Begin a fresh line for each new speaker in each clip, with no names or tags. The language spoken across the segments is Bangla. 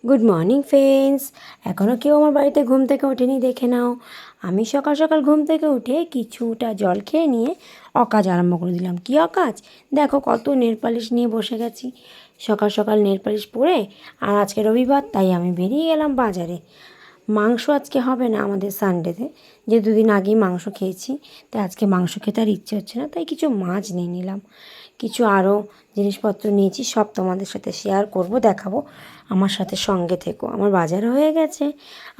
Good morning friends. এখনও কেউ আমার বাড়িতে ঘুম থেকে ওঠেনি, দেখে নাও। আমি সকাল সকাল ঘুম থেকে উঠে কিছুটা জল খেয়ে নিয়ে অকাজ আরম্ভ করে দিলাম। কী অকাজ? দেখো কত নেল পালিশ নিয়ে বসে গেছি। সকাল সকাল নেল পালিশ পরে, আর আজকে রবিবার তাই আমি বেরিয়ে গেলাম বাজারে। মাংস আজকে হবে না আমাদের সানডেতে, যে দুদিন আগেই মাংস খেয়েছি, তাই আজকে মাংস খেতে আর ইচ্ছে হচ্ছে না, তাই কিছু মাছ নিয়ে নিলাম। কিছু আরও জিনিসপত্র নিয়েছি, সব তোমাদের সাথে শেয়ার করব, দেখাবো। আমার সাথে সঙ্গে থেকো। আমার বাজার হয়ে গেছে,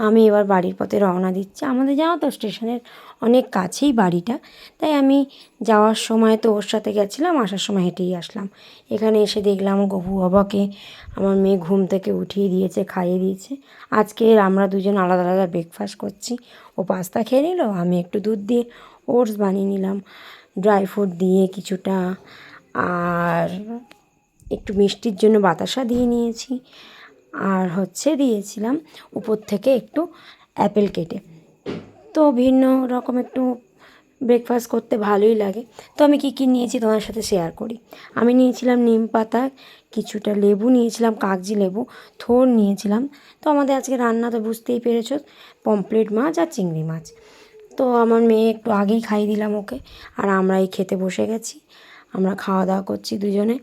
আমি এবার বাড়ির পথে রওনা দিচ্ছি। আমাদের জানো তো স্টেশনের অনেক কাছেই বাড়িটা, তাই আমি যাওয়ার সময় তো ওর সাথে গেছিলাম, আসার সময় হেঁটেই আসলাম। এখানে এসে দেখলাম গপু বাবাকে আমার মেয়ে ঘুম থেকে উঠিয়ে দিয়েছে, খাইয়ে দিয়েছে। আজকে আমরা দুজন আলাদা আলাদা ব্রেকফাস্ট করছি। ও পাস্তা খেয়ে নিল, আমি একটু দুধ দিয়ে ওটস বানিয়ে নিলাম, ড্রাই ফ্রুট দিয়ে কিছুটা, আর একটু মিষ্টির জন্য বাতাসা দিয়ে নিয়েছি, আর দিয়েছিলাম উপর থেকে একটু অ্যাপেল কেটে। তো ভিন্ন রকম একটু ব্রেকফাস্ট করতে ভালোই লাগে। তো আমি কী কী নিয়েছি তোমার সাথে শেয়ার করি। আমি নিয়েছিলাম নিম পাতা, কিছুটা লেবু নিয়েছিলাম, কাগজি লেবু, থোড় নিয়েছিলাম। তো আমাদের আজকে রান্না তো বুঝতেই পেরেছো, পমফ্রেট মাছ আর চিংড়ি মাছ। তো আমার মেয়ে একটু আগেই খাইয়ে দিলাম ওকে, আর আমরা এই খেতে বসে গেছি। আমরা খাওয়া দাওয়া করছি দুজনে।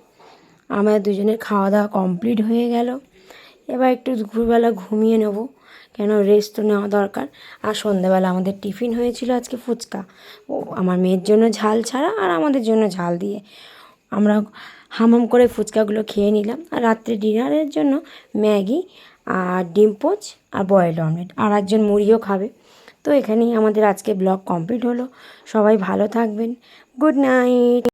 আমাদের দুজনের খাওয়া দাওয়া কমপ্লিট হয়ে গেল। এবার একটু দুপুরবেলা ঘুমিয়ে নেব, কেন রেস্ট তো নেওয়া দরকার। আর সন্ধ্যাবেলা আমাদের টিফিন হয়েছিল আজকে ফুচকা, ও আমার মেয়ের জন্য ঝাল ছাড়া আর আমাদের জন্য ঝাল দিয়ে। আমরা হামাম করে ফুচকাগুলো খেয়ে নিলাম। আর রাত্রে ডিনারের জন্য ম্যাগি আর ডিম পোচ আর বয়েলড অমলেট, আর একজন মুড়িও খাবে। তো এখানেই আমাদের আজকে ব্লগ কমপ্লিট হলো। সবাই ভালো থাকবেন। Good night.